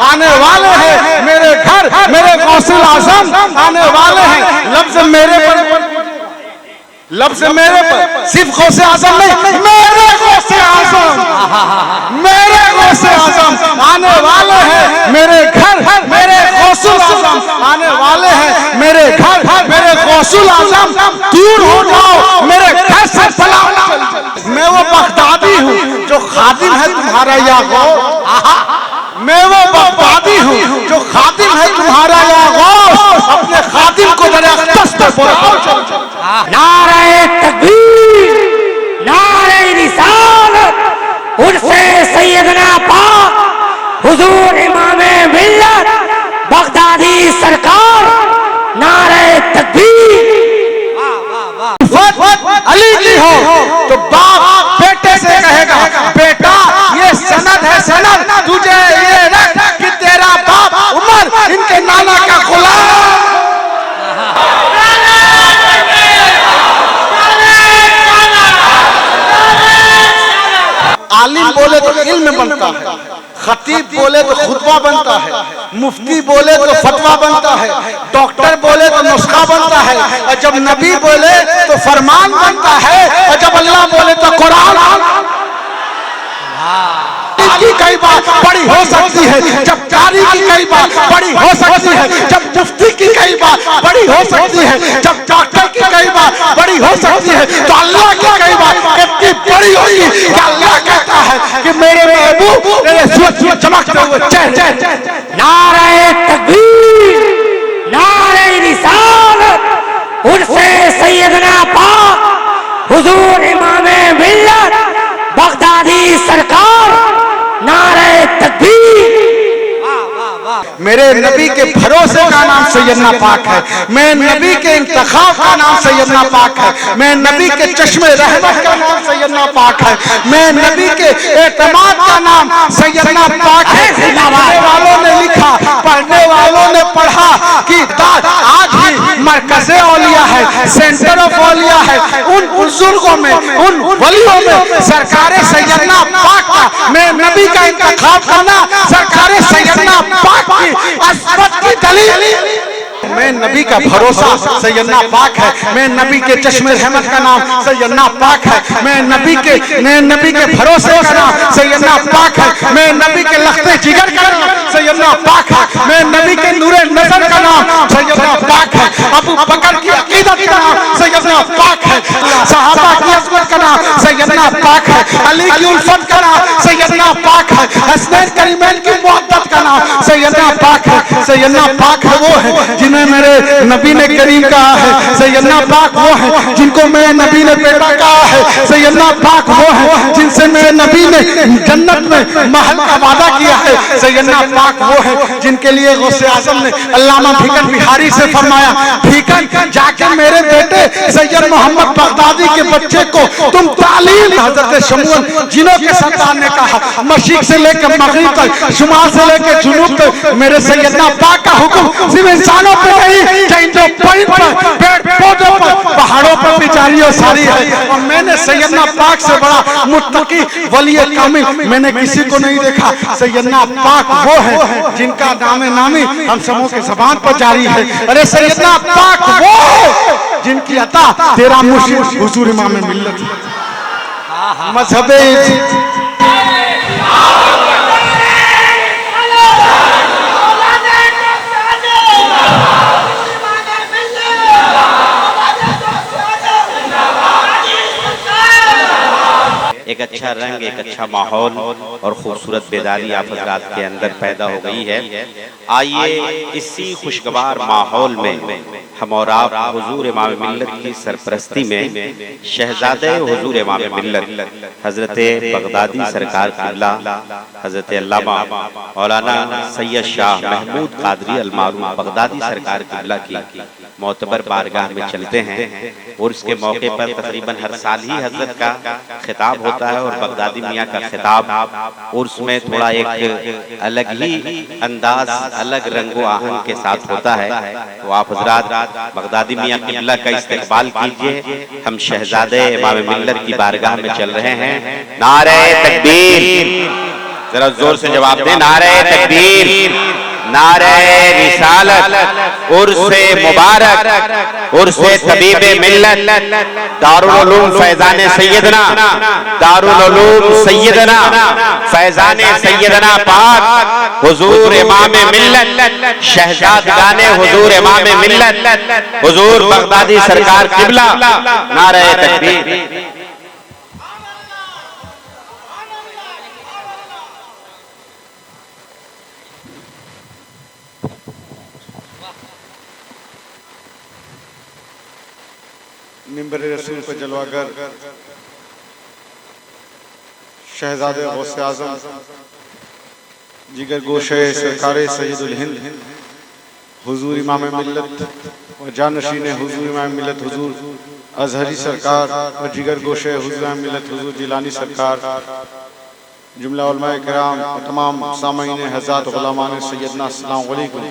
आने वाले हैं मेरे घर, मेरे गौसुल आजम आने वाले हैं। लफ्ज मेरे पर, लफ्ज मेरे पर, सिर्फ गौसे आजम नहीं, मेरे गौसे आजम, मेरे गौसे आजम आने वाले हैं मेरे घर, मेरे गौसुल आजम आने वाले हैं मेरे घर, मेरे गौसुल आजम दूर हो जाओ मेरे घर से सलाम। मैं वो बगदादी हूँ जो खादिम है तुम्हारा या गौस, मैं वो बगदादी हूँ जो खादिम है तुम्हारा या गौस, अपने खादिम को दरख्त पे बुलाओ। नारे तकबीर, नारे रिसालत, उर्से सैयदना पाक हुजूर इमामे मिल्लत बगदादी सरकार, नारे तकबीर। अली की हो तो बाप बेटे से कहेगा, बेटा ये सनद है सनद, तुझे ये रख कि तेरा बाप उमर इनके नाना का गुलाम। आलिम बोले तो इल्म बनता है, खतीब बोले तो खुतबा बनता है, मुफ्ती बोले तो फतवा बनता है, डॉक्टर बोले तो नुस्खा बनता है, और जब नबी बोले तो फरमान बनता है, और जब अल्लाह बोले तो कुरान। की कई बात बड़ी हो सकती है, जब कारी की कई बात बड़ी हो सकती है, जब मुफ्ती की कई बात बड़ी हो सकती है, जब डॉक्टर की कई बात बड़ी हो सकती है, तो अल्लाह की कई बात इतनी बड़ी होगी कि अल्लाह कहता है कि मेरे महबूब तेरे सूरज चमकते हुए चेहरे। नारे तकबीर, नारे रिसालत, उर्से सैयदना पाक हुजूर इमामे मिल्लत बगदादी सरकार, नारे तकबीर। मेरे नबी के भरोसे का नाम सैयदना पाक है, मैं नबी के इंतखाब का नाम सैयदना पाक है, मैं नबी के चश्मे रहमत का नाम सैयदना पाक है, मैं नबी के एतमाद का नाम सैयदना पाक है। पढ़ने वालों ने लिखा, पढ़ने वालों ने पढ़ा कि आज भी मरकज़े औलिया है, सेंटर ऑफ औलिया है, उन बुजुर्गों में, उन वलियों में सरकारे सैयदना पाक का, मैं नबी का इंतखाब करना सरकारे सैयदना पाक की अस्मत की दलील। मैं नबी का भरोसा सैयदना पाक है, मैं नबी के चश्मे रहमत का नाम सैयदना पाक है, मैं नबी के भरोसे का नाम सैयदना पाक है, मैं नबी के लख्ते जिगर का नाम सैयदना पाक है, मैं नबी के नूरे नजर का नाम सैयदना पाक है, अबू बकर की अकीदत का नाम सैयदना पाक है, सहाबा की अज़मत का नाम सैयदना पाक है, अली की उल्फत का नाम सैयदना पाक है, हसनैन करीमैन की मोहब्बत का नाम सैयदना पाक है। सैयदना पाक है वो है जिन्हें मेरे नबी ने करीम कहा है, सैयदना पाक वो है जिनको मेरे नबी ने बेटा कहा है, सैयदना पाक वो है जिनसे मेरे नबी ने जन्नत में महल का वादा किया है, सैयदना पाक वो है जिनके लिए गौसे आजम ने अल्लामा भीकन बिहारी से फरमाया, भीकन जाके मेरे बेटे सैयद मोहम्मद बगदादी के बच्चे को तुम तालीम। हजरत शमूल जिनों के संतान ने कहा, मशरिक से लेकर मगरिब तक, शुमाल से लेकर जुनूब तक, मेरे सैयदना पाक का हुक्म सिर्फ इंसानों पे नहीं, जो पेड़ पौधों पर, पहाड़ों पर भी जारी और सारी है। और मैंने सैयदना पाक से बड़ा मुत्तकी वली कामिल मैंने किसी को नहीं देखा। सैयदना पाक वो है जिनका नामे नामी हम सबों के ज़बान पर जारी है। अरे सैयदना पाक वो है जिनकी अता तेरा मुर्शिद हुजूर इमामे मिल्लत मजहबे। एक अच्छा रंग, एक अच्छा माहौल और खूबसूरत बेदारी आप हज़रात के अंदर पैदा हो गई है। आइए इसी खुशगवार माहौल में हम और आप हुजूर इमाम मिल्लत की सरपरस्ती में शहजादे हुजूर इमाम मिल्लत हज़रत बगदादी सरकार क़िबला हज़रत अल्लामा मौलाना सैयद शाह महमूद कादरी अल-मारूफ बगदादी सरकार क़िबला की मोतबर बारगाह में चलते हैं। और इसके मौके पर तकरीबन हर साल ही हज़रत का खिताब होता है और बगदादी मियाँ का खिताब, और उसमें थोड़ा एक अलग ही अंदाज, अलग रंगो आहंग के साथ होता है। तो आप हज़रात बगदादी मियाँ क़िबला का इस्तकबाल कीजिए। हम शहजादे इमाम मिल्लत की बारगाह में चल रहे हैं। नारे तकबीर, जरा जोर से जवाब दें। नारे तकबीर, नारे रिसालत, उर्से मुबारक, उर्से तबीबे मिल्लत, दारुल उलूम फैजान सैयदना, दारुल उलूम सैयदना फैजान सैयदना पाक हुजूर इमाम मिल्लत, शहजादगाने हुजूर इमाम मिल्लत, हुजूर बगदादी सरकार किबला। नारे तकबीर। मिंबर रसूल पर जलवागर शहजादे गौसे आजम जिगर गोशे सरकार सैयदुल हिंद हुजूर इमाम मिल्लत और जानशीन हुजूर इमाम मिल्लत हुजूर अजहरी सरकार और जिगर गोशे हुजूर इमाम मिल्लत हुजूर जिलानी सरकार, जुमला उलमाए किराम और तमाम सामीन हज़रात गुलामान सैयदना अस्सलाम वालेकुम।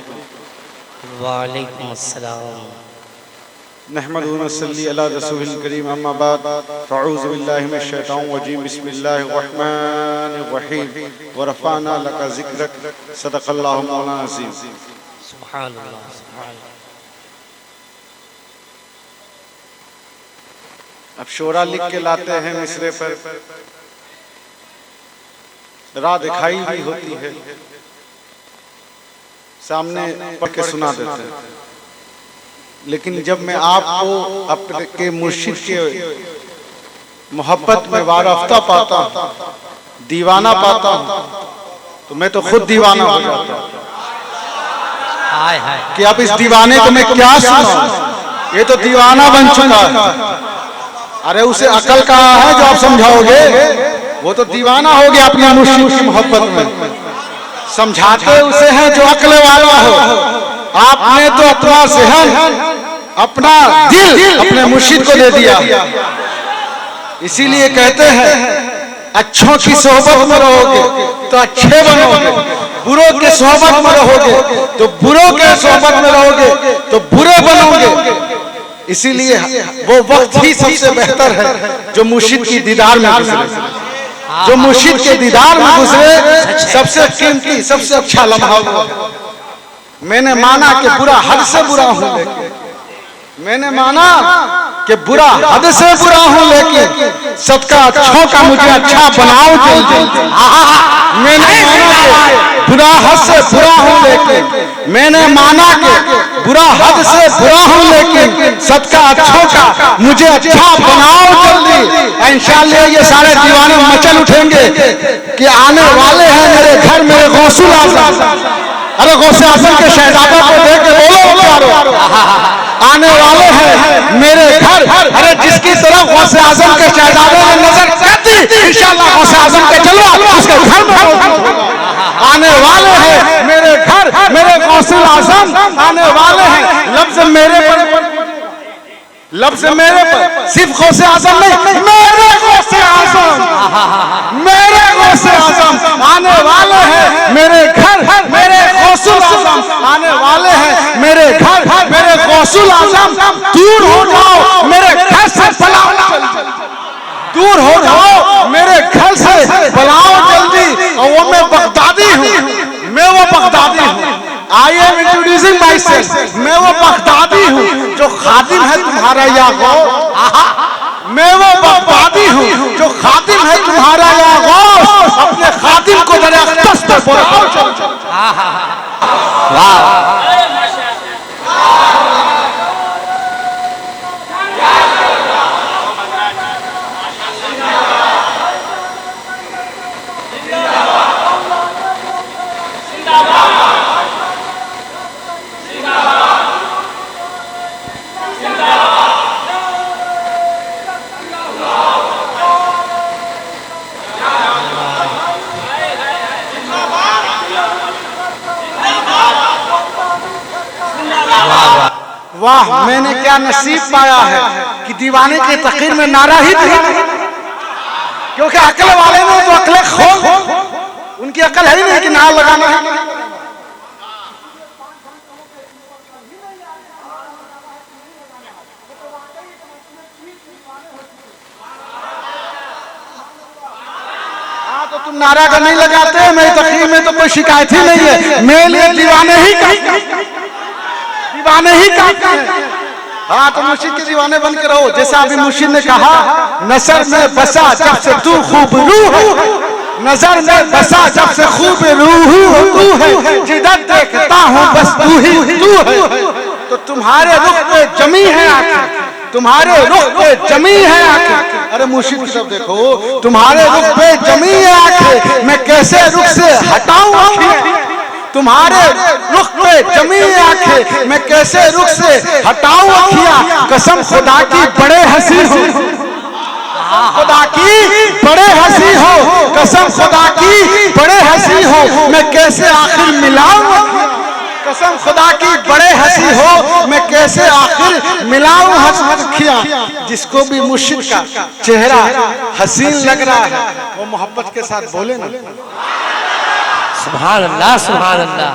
वालेकुम अस्सलाम। नहमदुहु व नसल्ली अला रसूलिल करीम, अम्मा बाद, फ़अऊज़ु बिल्लाहि मिनश शैतानिर रजीम, बिस्मिल्लाहिर रहमानिर रहीम, व रफ़अना लका ज़िक्रक, सदक़ल्लाहु मौलाना अज़ीम। सुभानअल्लाह, सुभानअल्लाह। अब शोरा लिख के लाते हैं मिसरे पर, राह दिखाई भी होती है, सामने पढ़ के सुना देते हैं। लेकिन जब मैं आपको अपने के मुर्शिद के मोहब्बत में वाराफ्ता पाता हूँ, दीवाना पाता हूँ, तो मैं तो खुद दीवाना हो जाता हूँ कि अब इस दीवाने को मैं क्या सुनाऊं, ये तो दीवाना बन चुका है। अरे उसे अकल कहाँ है जो आप समझाओगे, वो तो दीवाना हो गया अपने मुर्शिद की मोहब्बत में। समझाते उसे हैं जो अकल वाला हो। आपने तो अपना ज़हन, अपना दिल अपने मुर्शिद को दे दिया। इसीलिए कहते हैं अच्छों की सोहबत में रहोगे तो अच्छे बनोगे, बुरों के सोहबत में रहोगे तो बुरों के सोहबत में रहोगे तो बुरे बनोगे। इसीलिए वो वक्त ही सबसे बेहतर है जो मुर्शिद की दीदार में गुजरे, जो मुर्शिद के दीदार में गुजरे सबसे कीमती सबसे अच्छा लम्हा वो। मैंने माना कि बुरा हद से बुरा हूं, लेकिन मैंने माना कि बुरा हद से बुरा हूं, लेकिन सदका अच्छों का मुझे अच्छा बनाओ जल्दी। मैंने माना कि बुरा हद से बुरा हूं, लेकिन मैंने माना कि बुरा हद से बुरा हूं, लेकिन सदका अच्छों का मुझे अच्छा बनाओ जल्दी। इंशाअल्लाह ये सारे दीवाने मचल उठेंगे कि आने वाले हैं मेरे घर मेरे गौसुल आज़म। अरे गौसे आज़म के शहजादा को देख के बोलो प्यारो, आने वाले हैं मेरे घर। अरे जिसकी तरफ गौसे आज़म के शहजादे ने नजर कर दी, इंशाअल्लाह गौसे आज़म के जलवा उसके घर में आने वाले हैं मेरे घर मेरे गौसुल आज़म आने वाले हैं। लफ्ज मेरे पर, लफ्ज मेरे पर, सिर्फ गौसे आज़म नहीं, मेरे गौसे आज़म, मेरे गौसे आज़म आने वाले हैं मेरे घर मेरे गौसुल आज़म आने वाले हैं मेरे घर मेरे गौसुल आज़म। दूर हो जाओ मेरे घर से बलाओ जल्दी, दूर हो जाओ मेरे घर से बलाओ जल्दी। और वो मैं बगदादी हूँ, मैं वो बगदादी हूँ। I am introducing my self, मैं वो बगदादी हूँ जो खादिम है तुम्हारा या गौस। मैं वो बगदादी हूँ जो खादिम है तुम्हारा या गौस। अपने खादिम को जरा दस पर बुलाओ चल। वाह वाह, मैंने क्या नसीब पाया है कि दीवाने के तकरीर में नारा ही दिया। क्योंकि अकल वाले ने तो अकल खो, उनकी अकल है ही नहीं कि नारा लगाना है। हाँ तो तुम नारा का नहीं लगाते, मैं तकरीर में तो कोई शिकायत ही नहीं है, मेरे लिए दीवाने ही काफी हैं। हाँ तो मुर्शिद के दीवाने बन के रहो। जैसा अभी मुर्शिद ने कहा, नजर में बसा जब से तू खूब रूह, नजर में बसा जब से खूब रूह तू है, जिधर देखता हूँ बस तू ही तू है। तो तुम्हारे रुख पे जमी है आंखें, तुम्हारे रुख पे जमी है आंखें। अरे मुर्शिद की तरफ देखो, तुम्हारे रुख पे जमी है आंखें, मैं कैसे रुख से हटाऊं आंखें। तुम्हारे रुख पे जमी आंखें, मैं कैसे रुख से हटाऊं अखियां। कसम खुदा की बड़े हंसी हो, खुदा की बड़े हंसी हो, कसम खुदा की बड़े हंसी हो, मैं कैसे आखिर मिलाऊं। कसम खुदा की बड़े हंसी हो, मैं कैसे आखिर मिलाऊं अखियां। जिसको भी मुर्शिद का चेहरा हसीन लग रहा है, वो मोहब्बत के साथ बोले ना, सुभान अल्लाह, सुभान अल्लाह।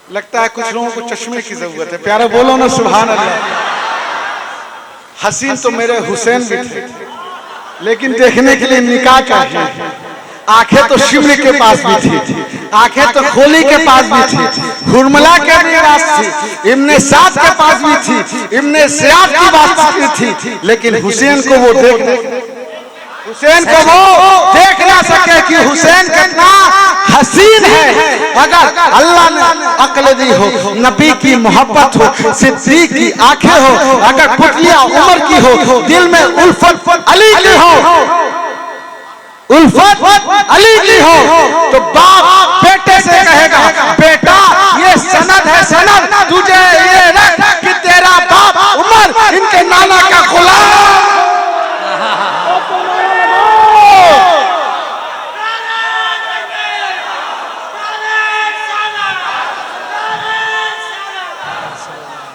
लगता है कुछ लोगों को चश्मे की जरूरत है, प्यारे बोलो ना सुभान अल्लाह। हसीन तो मेरे हुसैन भी थे, लेकिन देखने के लिए निकाह चाहिए। आंखें तो शिमले के पास भी थी, आंखें तो खोली के पास भी थी, हुरमला के भी पास थी, इब्ने साद के पास भी थी, इब्ने सियाद की बात भी थी, लेकिन हुसैन को वो हुसैन को वो देख ना सके कि हुसैन कितना हसीन है। अगर अल्लाह ने अक्ल दी हो, नबी की मोहब्बत हो, सिद्दीक की आंखें हो, अगर पुतलिया उमर की हो, दिल में उल्फत अली की हो, उल्फत अली की हो, तो बाप बेटे से कहेगा, बेटा ये सनद है सनद, तुझे ये रख कि तेरा बाप उमर इनके नाना का गुलाम।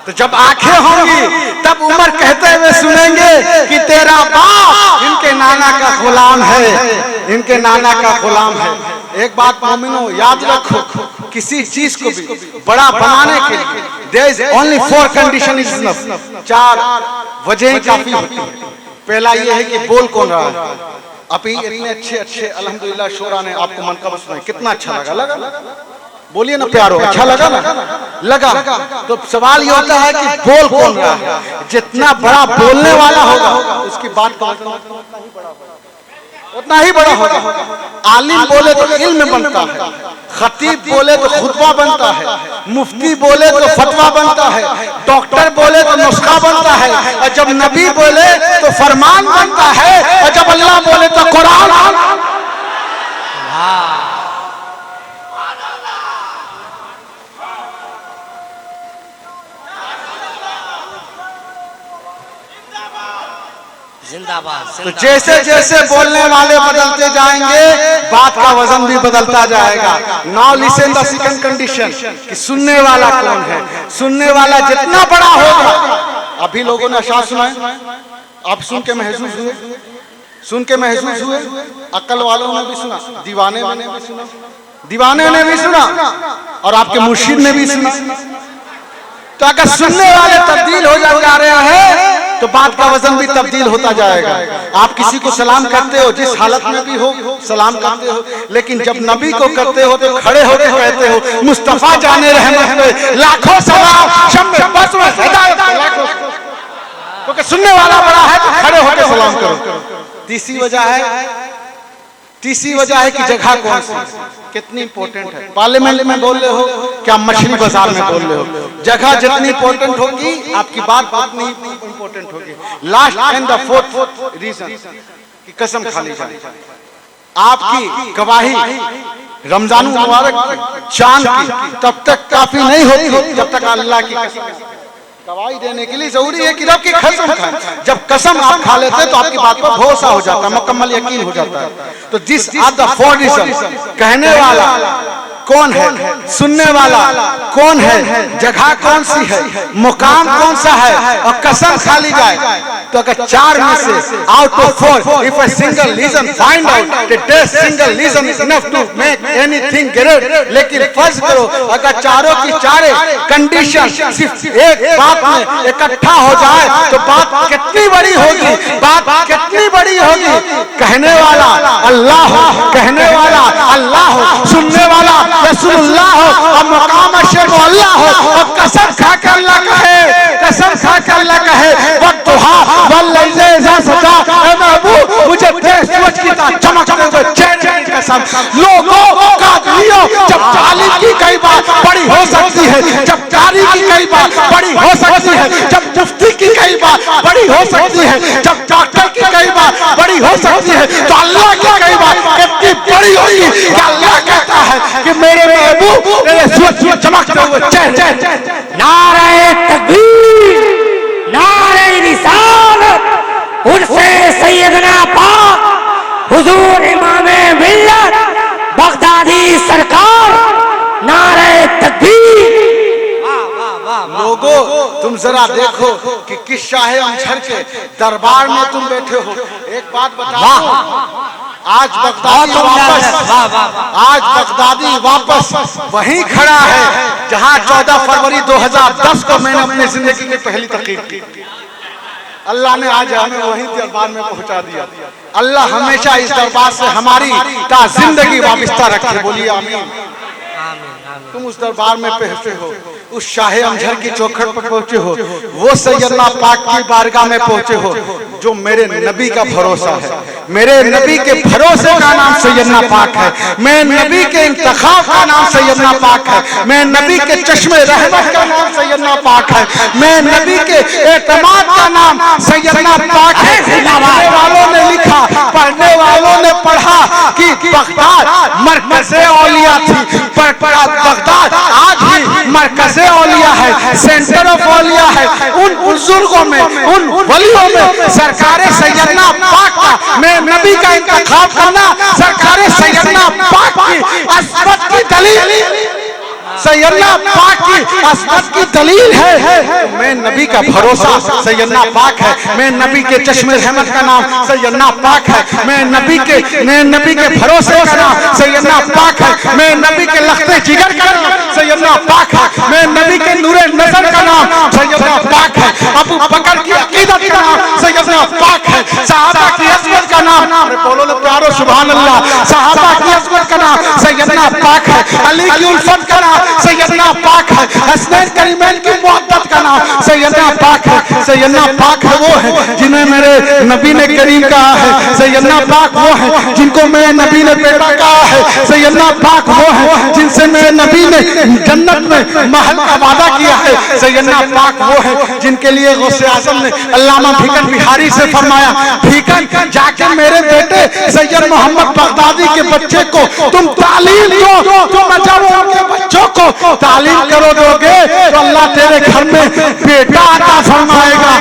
तो जब आंखें होंगी तब उमर कहते हुए सुनेंगे कि तेरा बाप इनके नाना का गुलाम है, इनके नाना का गुलाम है। एक बात मोमिनो याद रखो, किसी चीज को भी बड़ा बनाने के लिए there is only 4 condition is enough, 4 वजह काफी होती है। पहला ये है कि बोल कौन रहा है। अभी इतने अच्छे अल्हम्दुलिल्लाह शोरा ने आपको मनकब सुनाई, कितना अच्छा लगा बोलिए ना प्यारो, अच्छा लगा ना, लगा। तो सवाल ये होता है कि बोल कौन रहा है। जितना बड़ा बोलने वाला होगा उसकी बात का उतना ही बड़ा होगा। आलिम बोले तो इल्म बनता है, खतीब बोले तो खुतबा बनता है, मुफ्ती बोले तो फतवा बनता है, डॉक्टर बोले तो नुस्खा बनता है, और जब नबी बोले तो फरमान बनता है, और जब अल्लाह बोले तो कुरान। जिंदाबाद। तो जैसे जैसे बोलने वाले बदलते जाएंगे, बात का वजन भी बदलता जाएगा। Now listen the second condition कि सुनने वाला कौन है। सुनने वाला जितना बड़ा होगा, अभी लोगों ने अशार सुनाए, आप सुन के महसूस हुए, सुन के महसूस हुए, अक्ल वालों ने भी सुना, दीवाने ने भी सुना, दीवाने ने भी सुना, और आपके मुर्शिद ने भी सुना। तो अगर सुनने वाले तब्दील हो जा रहे हैं तो बात का वजन भी तब्दील होता जाएगा। आप किसी को सलाम करते हो, जिस हालत में भी हो सलाम करते हो, लेकिन जब नबी को करते हो तो खड़े होकर कहते हो, मुस्तफा जाने रहमत पे लाखों सलाम, शम्मे बस में हिदायत लाखों, क्योंकि सुनने वाला बड़ा है तो खड़े होकर सलाम करो। तीसरी वजह है कि जगह कौन सी, कितनी इंपॉर्टेंट है। पार्लियामेंट में बोल रहे हो क्या मछली बाजार में बोल रहे हो, जगह जितनी इंपॉर्टेंट होगी आपकी बात उतनी इंपॉर्टेंट होगी। Last and the fourth reason कि कसम खा ली जाए। आपकी गवाही रमजान मुबारक चांद की तब तक काफी नहीं होती जब तक अल्लाह की कसम। गवाही देने के लिए जरूरी है कि रब की कसम खाएं। जब कसम आप खा लेते हैं तो आपकी बात पर भरोसा हो जाता है, मुकम्मल यकीन हो जाता है। तो दिस आर द 4 रीजन। कहने वाला कौन है, सुनने वाला कौन है, जगह कौन सी है, मुकाम कौन सा है, और कसम खा ली जाए तो अगर 4 में से out of 4 if a single reason find out that this single reason is enough to make anything great, लेकिन फर्ज करो अगर चारों की चारे कंडीशन सिर्फ एक बात में इकट्ठा हो जाए तो बात कितनी बड़ी होगी, बात कितनी बड़ी होगी। कहने वाला अल्लाह हो, कहने वाला अल्लाह हो, सुनने वाला रसूलुल्लाह हो और मकाम शेख अल्लाह हो। और कसम खा कर अल्लाह कहे, कसम खा कर अल्लाह कहे वद्दुहा वल्लैलि इज़ा सजा, ऐ महबूब मुझे तेरे सूरज की तरह चमकते हुए चैन की कसम। लोगों कादियों जब तालीम की कई बात बड़ी हो सकती है, जब कारी की कई बात बड़ी हो सकती है, जब मुफ्ती की कई बात बड़ी हो सकती है, जब डॉक्टर की कई बात बड़ी हो सकती है, तो अल्लाह की कई बात कितनी बड़ी होगी कि अल्लाह कहता है कि मेरे महबूब तेरे सूरज में चमकते हुए चैन। नारे तकबीर, नारे रिसालत, उर्से सैयदना पाक हुजूर इमामे मिल्लत बगदादी सरकार, नारे तकबीर। लोगों तुम जरा देखो कि किस शाह अमजर के दरबार में तुम बैठे हो। एक बात बताओ, आज बगदादी वापस वहीं खड़ा है जहां 14 फरवरी 2010 को मैंने अपनी जिंदगी की पहली तकरीर की। अल्लाह ने आज हमें वहीं दरबार में पहुंचा दिया। अल्लाह हमेशा इस दरबार से हमारी ता जिंदगी वाबिस्ता रखे। बोलिए आमीन। तुम उस दरबार में पहुंचे हो, उस शाह अमजर की चौखट पर पहुंचे हो, वो सैयदना पाक की बारगाह में पहुंचे हो जो मेरे नबी का भरोसा है। मेरे नबी के भरोसे का नाम सैयदना पाक है। मैं नबी के इंतखाब का नाम सैयदना पाक है। मैं नबी के चश्मे रहमत का नाम सैयदना पाक है। मैं नबी के एतमाद का नाम सैयदना पाक है। पढ़ने वालों ने लिखा, पढ़ने वालों ने पढ़ा कि बगदाद मरकज़े औलिया थी, बगदाद आज भी मरकज़े औलिया है, सेंटर ऑफ औलिया है। उन बुजुर्गों में, उन वलियों में सरकारे सैयदना पाक का, मैं नबी का इंतखाब करना सरकारे सैयदना पाक की असमत की दलील, सैयदना पाक की असमत की दलील है। मैं नबी का भरोसा सैयदना पाक है। मैं नबी के चश्मे रहमत का नाम सैयदना पाक है। मैं नबी के भरोसे का नाम सैयदना पाक है। मैं नबी के लखते जिगर का नाम सैयदना पाक है। मैं नबी के नूरे नजर का नाम सैयदना पाक है। अबू बकर की अकीदत का नाम सैयदना पाक है। सहाबा की अज़मत का नाम, अरे बोलो ना प्यारो सुभान अल्लाह, सहाबा की अज़मत का नाम सैयदना पाक है। अली की उल्फत का नाम सैयदना पाक है। हसनैन करीमैन की मोहब्बत का नाम सैयदना पाक है। सैयदना पाक है वो है जिन्हें मेरे नबी ने करीम कहा है। सैयदना पाक वो है जिनको मेरे नबी ने बेटा कहा है। सैयदना पाक वो है जिनसे मेरे नबी ने जन्नत में महल का वादा किया है। सैयदना पाक वो है जिनके लिए गौसे आज़म ने अल्लामा भीकन बिहारी से फरमाया, भीकन जाके मेरे बेटे सैयद मोहम्मद बगदादी के बच्चे को तुम तालीम दो, तुम जब उनके बच्चों को तालीम करो दोगे तो अल्लाह तेरे घर में बेटा अता फरमाएगा।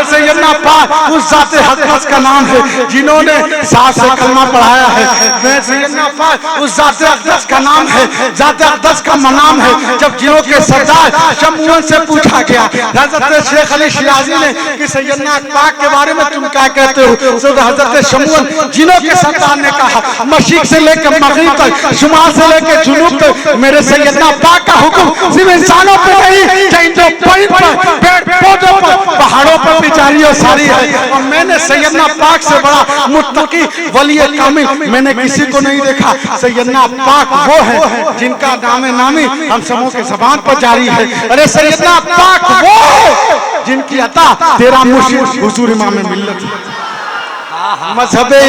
सैयदना पाक उस ज़ाते हक़ का नाम है जिन्होंने साथ से कलमा पढ़ाया है। मैं सैयदना पाक उस ज़ाते अक़दस का नाम है, ज़ाते अक़दस का नाम है। जब जिनों के सरदार शमून से पूछा गया, हज़रत शेख अली शिराज़ी ने कि सैयदना पाक के बारे में तुम क्या कहते हो, तो हज़रत शमून जिनों के सरदार ने कहा, मशरिक़ से लेकर मग़रिब तक, शुमाल से लेकर जुनूब तक मेरे सैयदना पाक का हुक्म सिर्फ इंसानों पे नहीं, चाहे पेड़ पौधों पर, पहाड़ों पर भी जारी और सारी है। और मैंने सैयदना पाक से बड़ा मुत्तकी वली कामिल मैंने किसी को नहीं देखा। सैयदना पाक वो है जिनका नामी हम सबों के ज़बान पर जारी है। अरे सैयदना पाक वो है जिनकी अता तेरा मुर्शिद हुजूर इमाम मिल्लत मज़हबे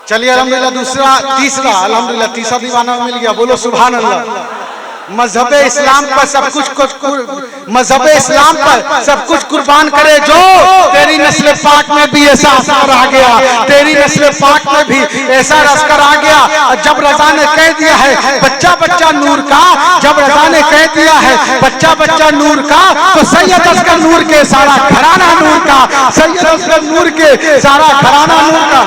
चलिए अल्हम्दुलिल्लाह तीसरा तीसरा दीवाना मिल गया। बोलो सुभान अल्लाह। मजहब इस्लाम पर सब कुछ, मजहब इस्लाम पर सब कुछ कुर्बान करे जो तेरी नस्ल पाक में भी ऐसा असर आ गया, तेरी नस्ल पाक में भी ऐसा असर आ गया। जब रज़ा ने कह दिया है बच्चा बच्चा नूर का, जब जब रजा ने कह दिया है बच्चा बच्चा नूर का, तो सैयद असगर नूर के सारा घराना नूर का, सैयद असगर नूर के सारा घराना नूर का।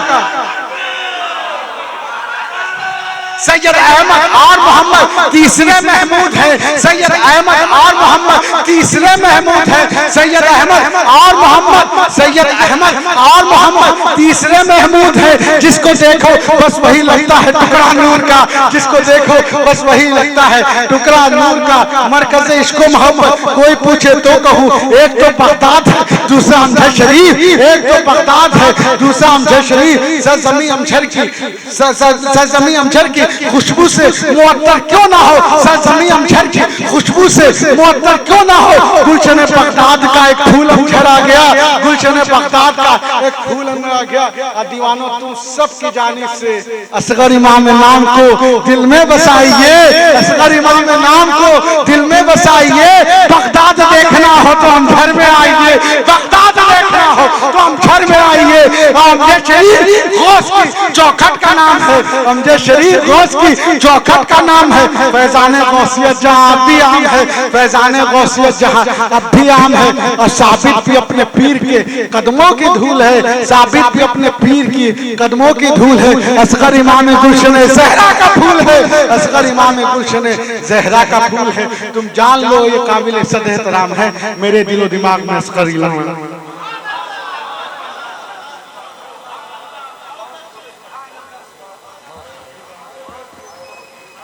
सैयद अहमद और मोहम्मद तीसरे महमूद है, सैयद अहमद और मोहम्मद तीसरे महमूद है, सैयद अहमद और मोहम्मद, सैयद अहमद और मोहम्मद तीसरे महमूद है। जिसको देखो बस वही लगता है टुकड़ा नूर का, जिसको देखो बस वही लगता है टुकड़ा नूर का। मरकज इश्को मोहब्बत कोई पूछे तो कहूँ, एक तो बगदाद है, दूसरा अमजद शरीफ, एक तो बगदाद है, दूसरा अमजद शरीफ। सरजमी अमजद की, सरजमी अमजद की खुशबू से मुअत्तर क्यों ना हो, सरजमी अमजद की खुशबू से मुअत्तर क्यों ना हो। गुलशन बगदाद का एक फूल अंजर आ गया, गुलशन बगदाद का एक फूल अंजर आ गया। दीवानों तुम सब की जानिब से असगर इमाम नाम को दिल में बसाइए, असगर इमाम नाम को दिल में बसाइए। बगदाद देखना हो तो हम घर में आइए, बगदाद देखना हो तो हम घर में आइए। अमजद शरीफ गौस की चौखट का नाम है, अमजद शरीफ गौस की चौखट का नाम है। फैजान गौसियत जहाँ अब भी आम है, फैजान गौसियत जहाँ अब भी आम है। और साबित भी अपने पीर के कदमों की धूल है, साबित भी अपने पीर की कदमों की धूल है। असगर इमाम गुलशन ज़हरा का फूल है, असगर इमाम गुलशन ज़हरा का फूल है। तुम जान लो ये काबिल इज़्ज़त एहतराम है मेरे दिलो दिमाग में असगर इमाम।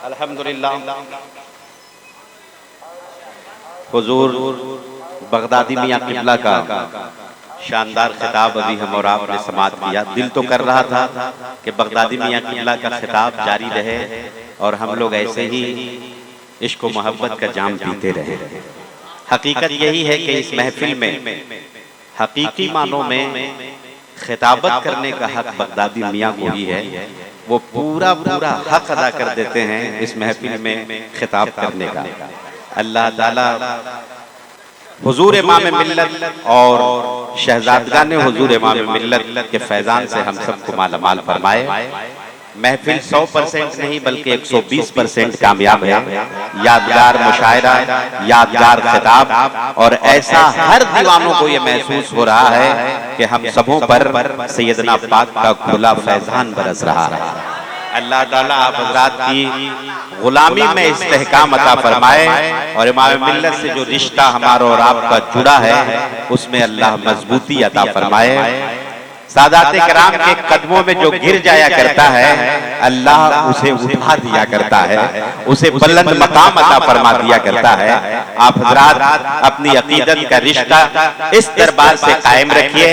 अल्हम्दुलिल्लाह हुजूर बगदादी मियां किबला का शानदार खिताब अभी हम और आपने समाअत किया। दिल तो कर रहा था कि बगदादी मियां किबला का खिताब जारी रहे और हम लोग ऐसे ही इश्क व मोहब्बत का जाम पीते रहे। हकीकत यही है कि इस महफिल में हकीकी मानों में खिताबत करने का हक बगदादी मियां को ही है। वो पूरा पूरा हक अदा कर देते हैं इस महफिल में खिताब करने का। अल्लाह ताला हुजूर इमाम मिल्लत और शहजादगान हुजूर इमाम मिल्लत के फैजान से हम सबको मालामाल फरमाए। महफिल 100% नहीं बल्कि 120% कामयाब है। यादगार मुशायरा, यादगार खिताब और ऐसा हर दीवानों को ये महसूस हो रहा है कि हम सबों पर सैयदना पाक का खुला फैजान बरस रहा है। अल्लाह ताला आप हज़रात की गुलामी में इस्तेहकाम अता फरमाए और इमाम मिल्लत से जो रिश्ता हमारा और आपका जुड़ा है उसमें अल्लाह मजबूती अता फरमाए। सादात किराम के कदमों में जो गिर जाया करता है अल्लाह उसे उठा दिया करता है, उसे बुलंद मकाम अता फरमा दिया करता है। आप हज़रात अपनी अकीदत का रिश्ता इस दरबार से कायम रखिए।